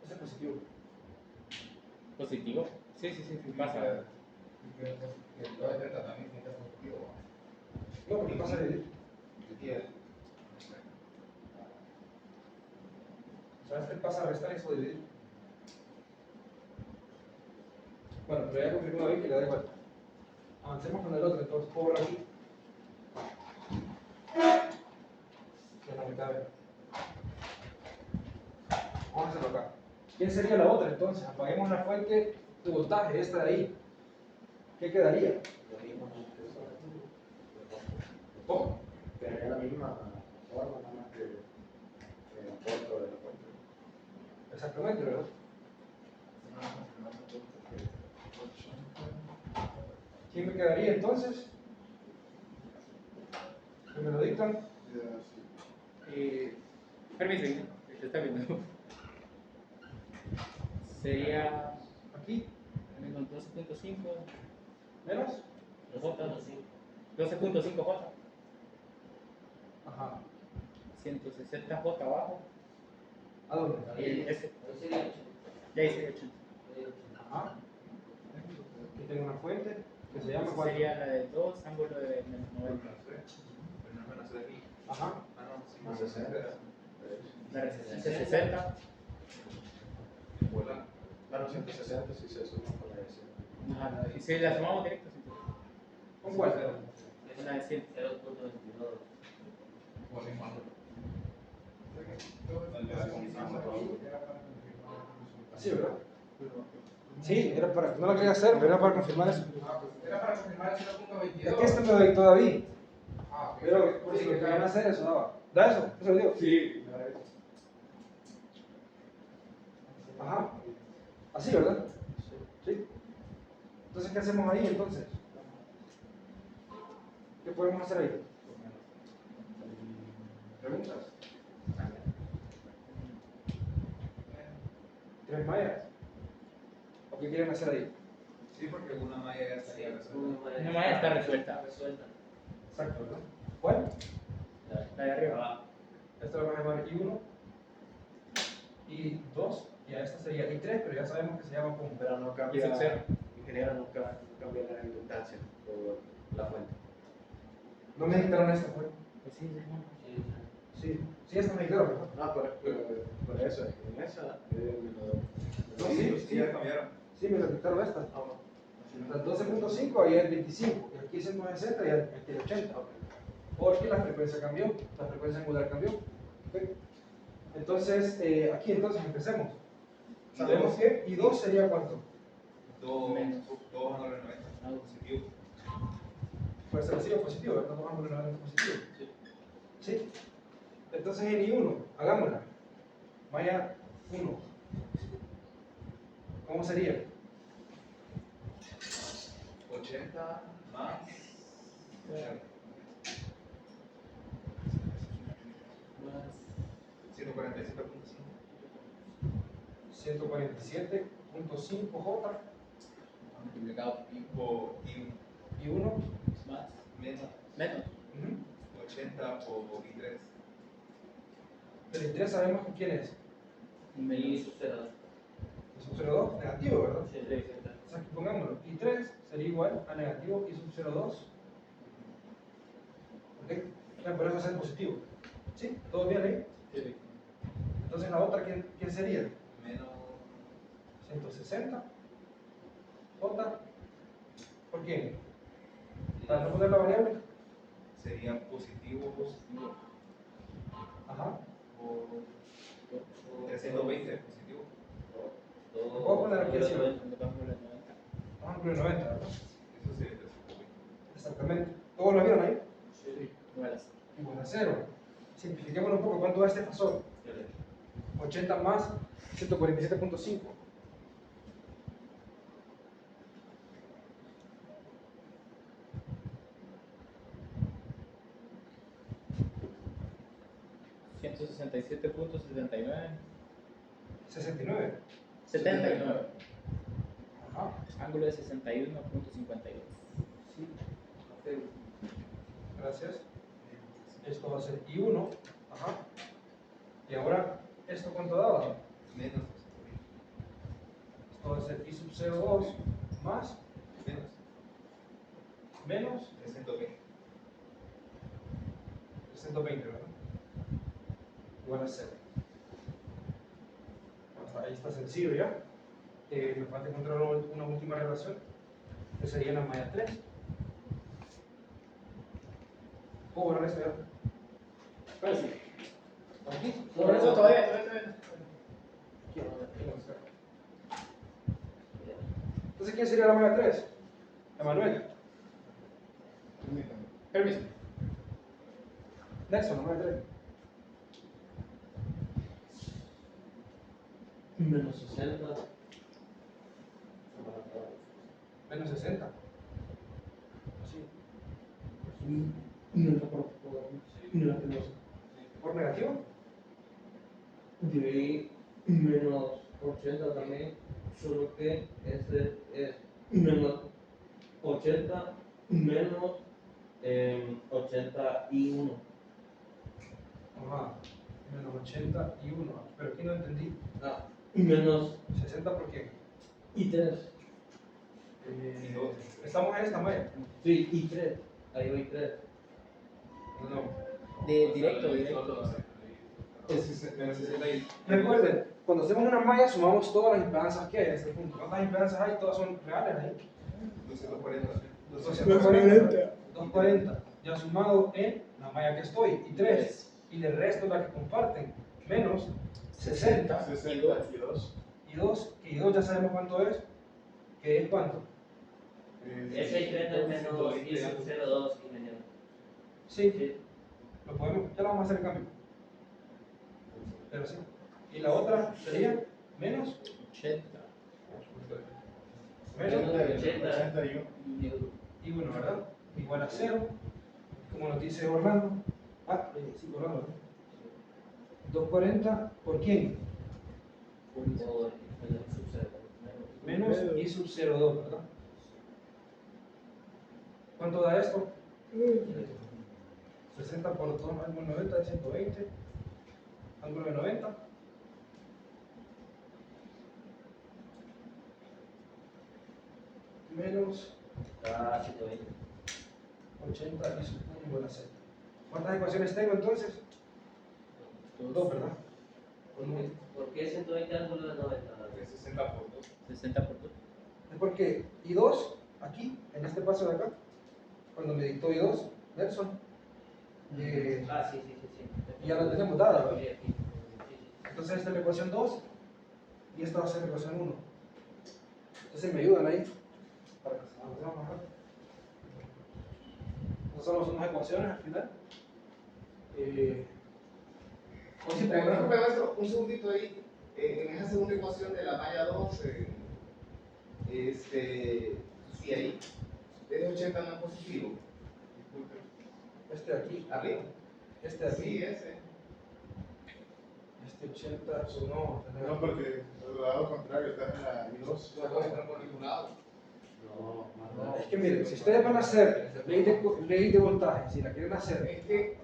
Ese es positivo. ¿Positivo? Sí, sí, sí, sí, pasa. que el 2 de 30 también tiene que ser positivo. No, porque pasa a dividir. Aquí es. ¿Sabes qué pasa a restar eso de dividir? Bueno, pero ya confirmó David que le da igual. Avancemos con el otro, entonces puedo ver aquí. Que no me cabe. Vamos a hacerlo acá. ¿Quién sería la otra entonces? Apaguemos la fuente de voltaje, esta de ahí. ¿Qué quedaría? ¿Cómo? Quedaría la misma forma, nada más que el aporto de la fuente. Exactamente, ¿verdad? ¿Quién me quedaría entonces? ¿Que me lo dictan? Permiso, te está viendo. Sería Aquí, menos 12.5 menos. 12.5 J, Ajá. 160 J abajo, ¿A dónde? y el S, Ahí sería 80. ya hice 80. Ajá. Aquí tengo una fuente que se llama Esa ¿cuál? sería la de 2, ángulo de menos 90. Ajá. Más 60. La resistencia 60, Bueno, 160 si se suma con la de 100. ajá, y si la sumamos directo, sí, ¿Con cuál? una de 100. 0.22. Así, ¿verdad? Sí, era para, no la quería hacer, pero era para confirmar eso. Era para confirmar el 0.22. Es que este me lo dictó David, Ah, ok. pero por si lo querían hacer, eso daba. ¿Da eso? ¿Eso lo digo? Sí. Ajá. Así, ¿verdad? Sí. Entonces, ¿qué hacemos ahí entonces? ¿Qué podemos hacer ahí? ¿Preguntas? 3 mallas. ¿O qué quieren hacer ahí? Sí, porque una malla ya estaría resuelta. Una malla está resuelta. Exacto, ¿verdad? ¿Cuál? La de arriba. Esta la vamos a llamar I1, I2, y a esta sería I3, pero ya sabemos que se llama como. Pero no Y cambia, es cero. ingeniero, no cambia la inductancia por la fuente. No me dictaron esta, pues. Pues sí, sí, Sí, sí, esta me dictaron, ¿verdad? No, por eso, en esa, No, sí, Sí, ya cambiaron. Sí, me dictaron esta. El 12.5 ahí es 25, y aquí es 160 y aquí es 80. Porque la frecuencia cambió, la frecuencia angular cambió. ¿Ok? Entonces, aquí entonces empecemos. Sabemos que I2 sería cuánto. 2 Menos. ángulos de 90. Positivo. Puede ser así o positivo, ¿verdad? Dos ángulos 90 positivo. ¿Sí? Entonces en I1, hagámosla. Malla 1. ¿Cómo sería? 80 más 80. 147.5. 147.5 J Multiplicado por I1. más. menos Menos. 80 por I3. Pero I3 sabemos que quién es. Y su 0. Es un 0,2 negativo, ¿verdad? Sí, O sea, aquí pongámoslo. I3 sería igual a negativo I sub 0,2. ¿Ok? Por eso es el positivo. ¿Sí? ¿Todo bien ahí? Sí. Entonces la otra, ¿quién sería? Menos 160 J. ¿Por quién? Para no poner la variable. sería positivo Ajá. por 320 positivo. Lo puedo poner aquí así. Cuando Ángulo de 90, ¿verdad? Eso sería 320. Exactamente. ¿Todos lo vieron ahí? Sí. Igual Igual a 0. Simplifiquémoslo un poco. ¿Cuánto da este fasor? 80 más 147.5. $167.79. 69. 79. Ajá. Ángulo de 61.52. Sí. Ok. Gracias. Esto va a ser I1. Ajá. Y ahora, ¿esto cuánto daba? Menos Esto va a ser I sub 0,2 más menos menos 320. 320, ¿verdad? Igual a 0. Hasta ahí está sencillo ya. Me falta encontrar una última relación, que sería la malla 3. ¿Puedo borrar esto ya? Pues sí. ¿Aquí? Por eso todavía. Aquí, entonces, ¿quién sería la malla 3? Emanuel. Permítame. Permiso. Nelson, la malla 3. Menos 60. Menos 60. Sí. ¿Por negativo? De ahí menos 80 también, solo que este es menos 80 menos 81. Ajá. Menos 81. Pero aquí no entendí. Ah, menos 60 por qué. y 3. Estamos en esta malla. Sí, y 3. Ahí voy 3. No. De directo. Menos 60 y... Recuerden, cuando hacemos una malla sumamos todas las impedancias que hay en este punto. ¿Cuántas impedancias hay? Todas son reales ahí. 240. 240. 240. Ya sumado en la malla que estoy. Y 3. Y el resto la que comparten. Menos 60. 62. Y 2. Que y 2 ya sabemos cuánto es. ¿Que es cuánto? Ese y 3 es menos y sub 0,2 y medio. Sí. Lo podemos, ya lo vamos a hacer el cambio. Pero sí. Y la otra sería menos 80. menos 81. y 1, ¿verdad? Igual a 0. Como nos dice Orlando. Sí, Orlando. 240 ¿por quién? Por menos sub 0. Menos y sub 0,2, ¿verdad? ¿Cuánto da esto? 60 por 2, ángulo 90 es 120. Ángulo de 90. Menos 120. 80 y sub 1 igual a 0. ¿Cuántas ecuaciones tengo entonces? 2, ¿verdad? ¿Por qué 120 ángulo de 90? 60 por 2. 60 por 2. Es porque I2, aquí, en este paso de acá, cuando me dictó I2, Nelson, Sí. ya la tenemos dada, ¿verdad? Sí, aquí. Entonces esta es la ecuación 2 y esta va a ser la ecuación 1. Entonces me ayudan ahí para que se avancemos más rápido. Estas son unas ecuaciones al final. Disculpe, maestro, un segundito ahí. En esa segunda ecuación de la malla 2, sí, ahí, es 80 no es positivo. Disculpe. Este de aquí, ¿Arriba? este de aquí, Sí, ese. este 80, eso no. No, porque el lado contrario está en la I2. No puede estar por ningún lado. No, es que miren, si ustedes van a hacer ley de voltaje, si la quieren hacer, Es que,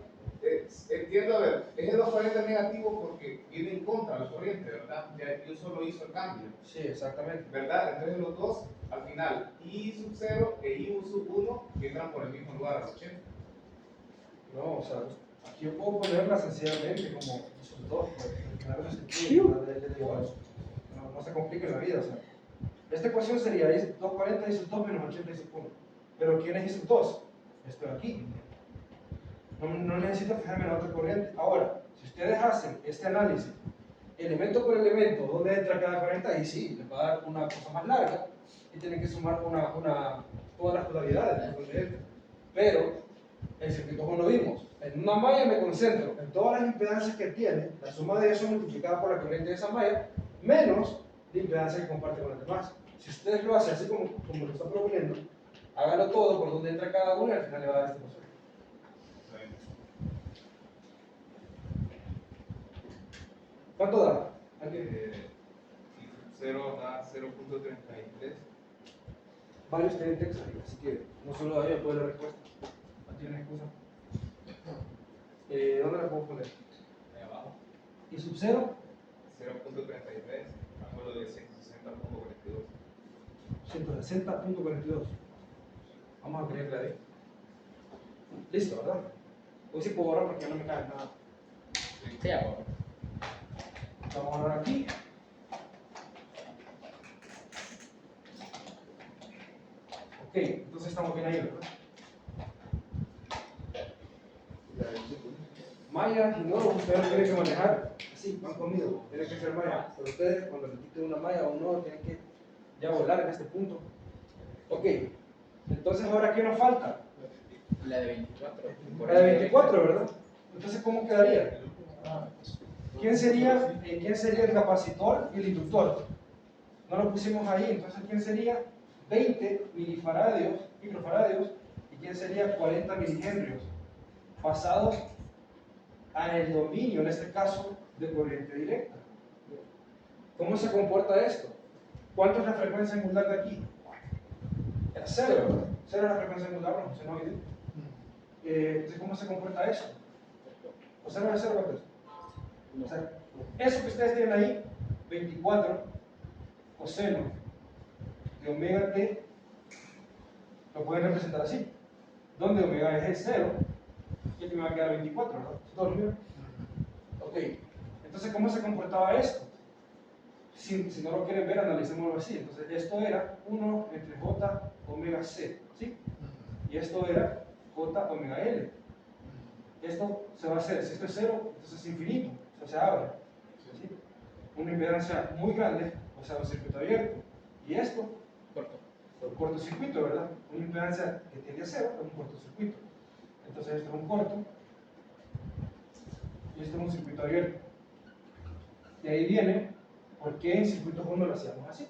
entiendo, a ver, es el 240 negativo porque viene en contra de la corriente, ¿verdad? Ya yo solo hizo el cambio, sí, exactamente. ¿verdad? Entonces los dos, al final, I sub 0 e I sub 1 entran por el mismo lugar a los 80. No, o sea, aquí yo puedo ponerla sencillamente como esos dos, pues, al final no se entiende, no se complique la vida, o sea. Esta ecuación sería 240 y sub 2 menos 80 y sub 1. Pero ¿quién es I sub 2? Esto de aquí. No necesito fijarme en la otra corriente. Ahora, si ustedes hacen este análisis, elemento por elemento, ¿dónde entra cada corriente? Ahí sí, les va a dar una cosa más larga y tienen que sumar todas las polaridades de donde entra. Pero el circuito como lo vimos, en una malla me concentro en todas las impedancias que tiene, la suma de eso multiplicada por la corriente de esa malla, menos la impedancia que comparte con las demás. Si ustedes lo hacen así como lo están proponiendo, háganlo todo por donde entra cada uno y al final le va a dar esta ecuación. ¿Cuánto da? ¿Alguien? Y sub 0 da 0.33. Varios tienen texto ahí, así que no solo ahí puede la respuesta. No tienen excusa. ¿Dónde la puedo poner? Ahí abajo. ¿Y sub 0? 0.33. Ángulo de 160.42. 160.42. Vamos Vamos a creer la de. Listo, ¿verdad? Hoy sí puedo borrar porque no me cae nada. Sí, ya, por. Vamos a borrar aquí. Ok, entonces estamos bien ahí, ¿verdad? Malla, y no, ustedes tienen que manejar así, van conmigo, tienen que ser malla. Pero ustedes, cuando le quiten una malla o un nodo, tienen que ya volar en este punto. Ok, entonces ahora, ¿qué nos falta? La de 24. La de 24, ¿verdad? Entonces, ¿cómo quedaría? ¿Quién sería el capacitor y el inductor? No lo pusimos ahí, entonces, ¿quién sería? 20 microfaradios, y quién sería 40 milihenrios, pasados al dominio, en este caso, de corriente directa. ¿Cómo se comporta esto? ¿Cuánto es la frecuencia angular de aquí? Era 0, ¿verdad? 0 es la frecuencia angular, no se nos olvide. Entonces, ¿cómo se comporta eso? ¿O 0 es 0 cuánto es? O sea, eso que ustedes tienen ahí, 24 coseno de omega t, lo pueden representar así, donde omega es 0, y aquí me va a quedar 24, ¿verdad? ¿Todo lo mismo? Ok, entonces, ¿cómo se comportaba esto? Si no lo quieren ver, analicémoslo así. Entonces, esto era 1 entre j omega c, ¿sí? Y esto era j omega l. Esto se va a hacer, si esto es 0, entonces es infinito, o sea, se abre. ¿Sí? Una impedancia muy grande, o sea, un circuito abierto. Y esto, Corto. cortocircuito, ¿verdad? Una impedancia que tiende a 0 es un cortocircuito. Entonces, esto es un corto y esto es un circuito abierto. De ahí viene por qué en circuitos 1 lo hacíamos así.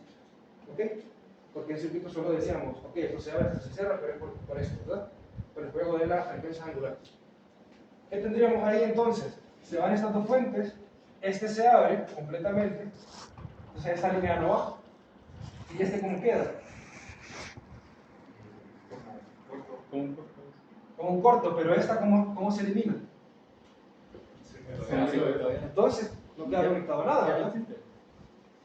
¿Ok? Porque en circuitos solo decíamos, ok, esto se abre, esto se cierra, pero es por esto, ¿verdad? Por el juego de la frecuencia angular. ¿Qué tendríamos ahí entonces? Se van estas dos fuentes, este se abre completamente, entonces esta línea no va. ¿Y este cómo queda? Como un corto, pero esta ¿cómo se elimina? Entonces, no queda conectado a nada, ¿verdad?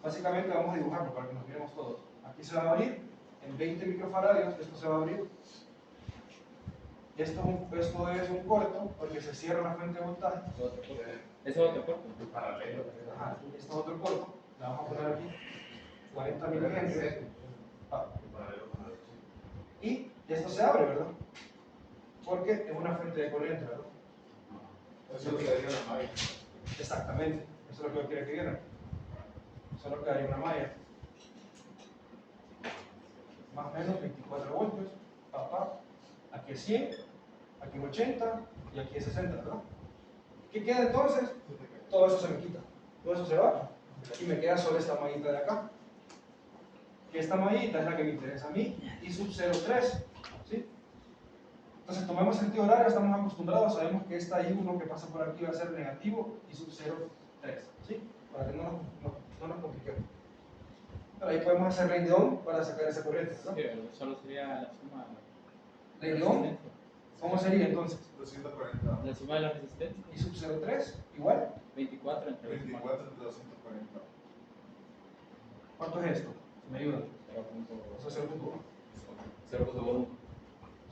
Básicamente vamos a dibujarlo para que nos miremos todos. Aquí se va a abrir en 20 microfaradios, esto se va a abrir. Esto es un corto porque se cierra la fuente de voltaje. Ese es otro corto. Paralelo. Ajá, esto es otro corto, le vamos a poner aquí 40 milihenrios. Y esto se abre, ¿verdad? Porque es una fuente de corriente, ¿verdad? Eso es lo que daría la malla. Exactamente, eso es lo que yo quería que vieran. Solo quedaría una malla. Más o menos 24 voltios. Aquí es 100, aquí es 80 y aquí es 60, ¿verdad? ¿Qué queda entonces? Todo eso se me quita. Todo eso se va. Y me queda solo esta mallita de acá. Que esta mallita es la que me interesa a mí. Y sub 0,3. ¿Sí? Entonces tomemos sentido horario, estamos acostumbrados, sabemos que esta I1 que pasa por aquí va a ser negativo y sub 0,3. ¿Sí? Para que no nos compliquemos. Pero ahí podemos hacer ley de Ohm para sacar esa corriente, ¿no? Sí, solo sería la suma. Ley de Ohm, ¿cómo sería entonces? 240. La suma de la resistencia. Y sub 0,3 igual. 24 entre 24 entre 240. ¿Cuánto es esto? Si me ayudan. 0.1. Eso es 0.1. 0.1.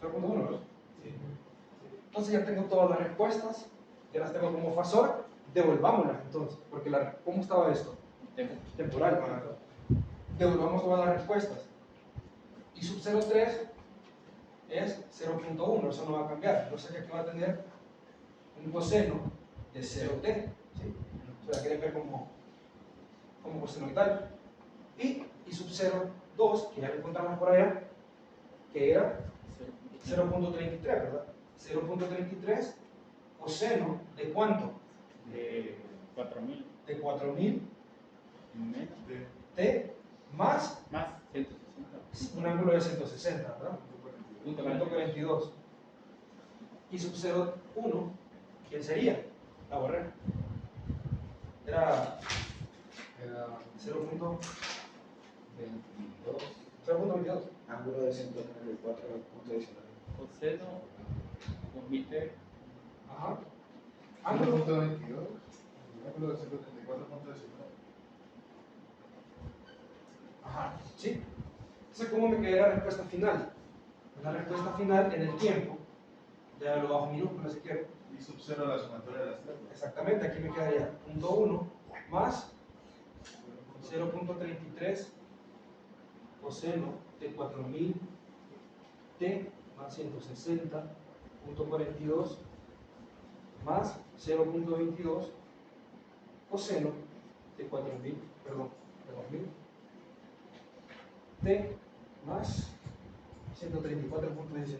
0.1, ¿verdad? Sí. Entonces ya tengo todas las respuestas, ya las tengo como fasor, devolvámoslas entonces, porque ¿cómo estaba esto? Temporal. Devolvamos todas las respuestas. Y sub 0,3 es 0.1, eso no va a cambiar. Entonces aquí va a tener un coseno de 0t. ¿Sí? Se la quieren ver como cosenoidal. Y sub 0,2, que ya lo encontramos por allá, que era 0.33, ¿verdad? 0.33 coseno de cuánto? De 4000. De 4000 Menos. t más 160. un ángulo de 160, ¿verdad? Punto 42. Y sub 0,1, ¿quién sería? La borré. Era 0.22. Ángulo de 134.19. Coseno 2000t. Ajá. Ángulo Ángulo. 22. Ángulo de 134.19. Ajá. ¿Sí? Entonces, ¿cómo me quedé la respuesta final? una respuesta final en el tiempo, ya lo bajo minúsculas si quiero. Y sub 0 la sumatoria de las tres. Exactamente, aquí me quedaría 0.1 más 0.33 coseno de 4000 t más 160.42 más 0.22 coseno de 4000, perdón, de 2000 t más 134.19.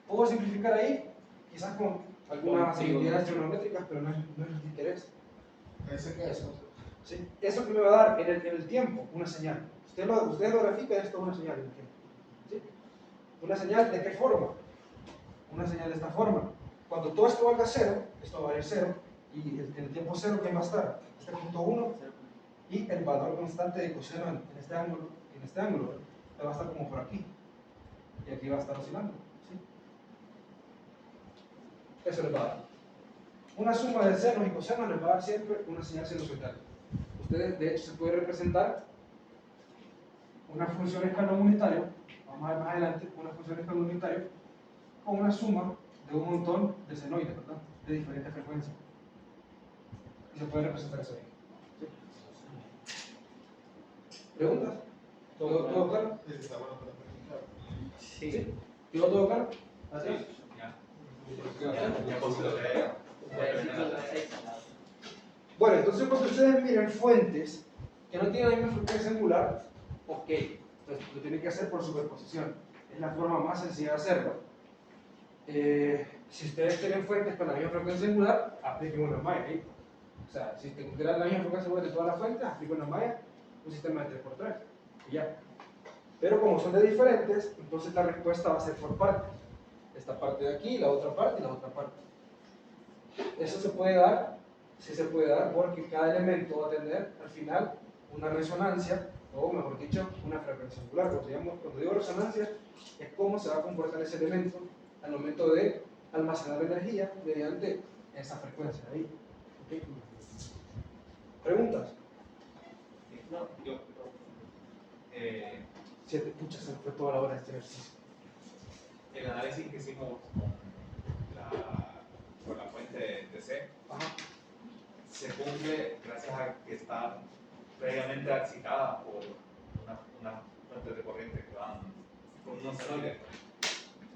Puedo simplificar ahí, quizás con algunas unidades trigonométricas, pero no es nuestro interés. ¿Ese qué es? ¿Sí? Eso que me va a dar en el tiempo, una señal. Usted lo grafica, esto es una señal en el tiempo. ¿Sí? ¿Una señal de qué forma? Una señal de esta forma. Cuando todo esto valga 0, esto va a valer 0, y en el tiempo 0, ¿qué va a estar? Este punto 1, y el valor constante de coseno en este ángulo, va a estar como por aquí, y aquí va a estar oscilando. ¿Sí? Eso les va a dar. Una suma de senos y cosenos les va a dar siempre una señal sinusoidal. Ustedes, de hecho, se puede representar una función escalón unitario, vamos a ver más adelante, una función escalón unitario con una suma de un montón de senoides, ¿verdad? De diferentes frecuencias. Y se puede representar eso ahí. ¿Sí? ¿Preguntas? ¿Todo claro? Sí, está bueno para practicar. ¿Sí? ¿Quedó todo claro? ¿Así? Ya puse lo que era. Bueno, entonces cuando ustedes miren fuentes que no tienen la misma frecuencia angular, ok, entonces lo tienen que hacer por superposición. Es la forma más sencilla de hacerlo. Si ustedes tienen fuentes con la misma frecuencia angular, apliquen una malla ahí. O sea, si tuvieran la misma frecuencia angular de todas las fuentes, apliquen una malla, un sistema de 3×3 y ya. Pero como son de diferentes, entonces la respuesta va a ser por partes. Esta parte de aquí, la otra parte y la otra parte. Eso se puede dar, sí se puede dar, porque cada elemento va a tener al final una resonancia, o mejor dicho, una frecuencia angular. Cuando digo resonancia, es cómo se va a comportar ese elemento al momento de almacenar energía mediante esa frecuencia de ahí. ¿Okay? ¿Preguntas? No, yo. Si te escuchas, se fue toda la hora de este ejercicio. El análisis que hicimos con la fuente de C se cumple gracias a que está previamente excitada por una fuente de corriente que van con unos senoides,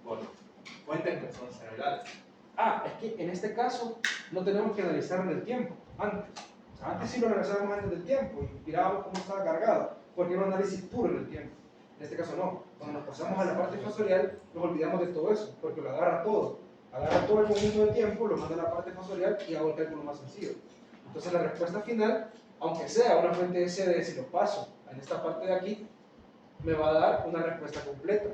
por fuentes que son senoidales. Es que en este caso no tenemos que analizar en el tiempo, antes. O sea, antes sí lo analizábamos antes del tiempo y mirábamos cómo estaba cargado, porque era un análisis puro en el tiempo. En este caso no. Cuando nos pasamos a la parte fasorial, nos olvidamos de todo eso, porque lo agarra todo. Agarra todo el conjunto de tiempo, lo manda a la parte fasorial y hago el cálculo más sencillo. Entonces la respuesta final, aunque sea una fuente de CD, si lo paso en esta parte de aquí, me va a dar una respuesta completa.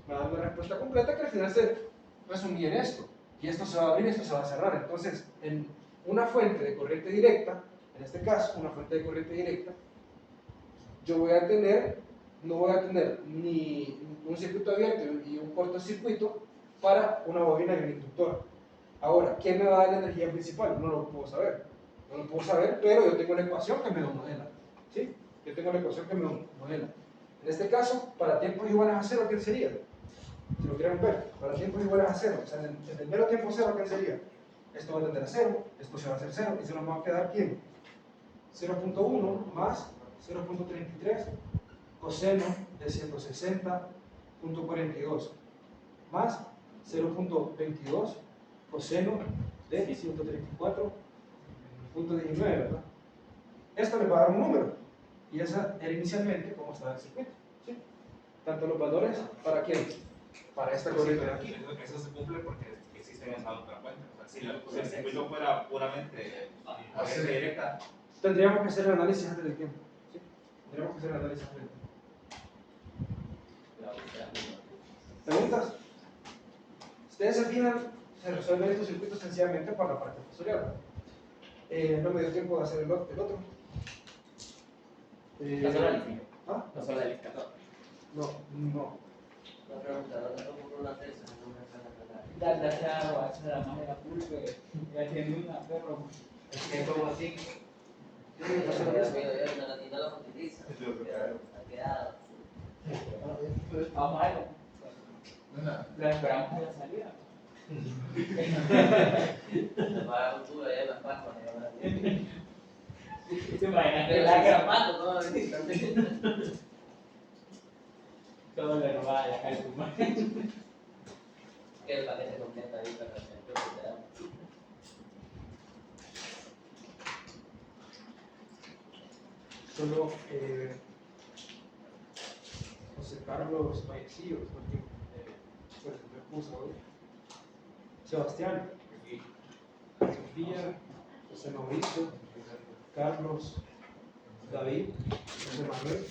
Me va a dar una respuesta completa que al final se resumía en esto. Y esto se va a abrir y esto se va a cerrar. Entonces, en una fuente de corriente directa, en este caso, una fuente de corriente directa, yo voy a tener, no voy a tener ni un circuito abierto y un cortocircuito para una bobina y un inductor. Ahora, ¿quién me va a dar la energía principal? No lo puedo saber. No lo puedo saber, pero yo tengo la ecuación que me lo modela. ¿Sí? Yo tengo la ecuación que me lo modela. En este caso, para tiempos iguales a 0, ¿qué sería? Si lo quieren ver, para tiempos iguales a 0, o sea, en el mero tiempo 0, ¿qué sería? Esto va a tender a 0, esto se va a hacer 0, y se nos va a quedar ¿quién? 0.1 más 0.33 coseno de 160.42 más 0.22 coseno de 134.19, ¿verdad? Esto le va a dar un número, y esa era inicialmente como estaba el circuito. ¿Sí? Tanto los valores, ¿para quién? Para esta corriente de aquí. Eso se cumple porque existe esa otra fuente. O sea, si el circuito fuera puramente corriente directa, tendríamos que hacer el análisis antes del tiempo. ¿Sí? Tendríamos que hacer el análisis antes del tiempo. ¿Preguntas? Ustedes se fijan, se resuelven estos circuitos sencillamente por la parte fasorial. No me dio tiempo de hacer el otro. ¿Ah? No solo del indicador. No. Una pregunta, ¿no te ocurre una tesis en una escala planar? Dale, hace la magia pulpe, ya tiene una perro. Es que como así, Sí, no sé lo que es. una latina la utiliza, ha quedado. Vamos a ver. Nena, Lo esperamos a la salida. Para el futuro, ya las pasas. ¿Te imaginas que Pero la sin gran zapatos, todo el todo le robaba la cara de tu madre? Que el paquete completo ahí para el centro que te da. Solo José Carlos Vallecillo, porque por ejemplo puso hoy. Sebastián, Sofía, José Mauricio, Carlos, David, José Manuel,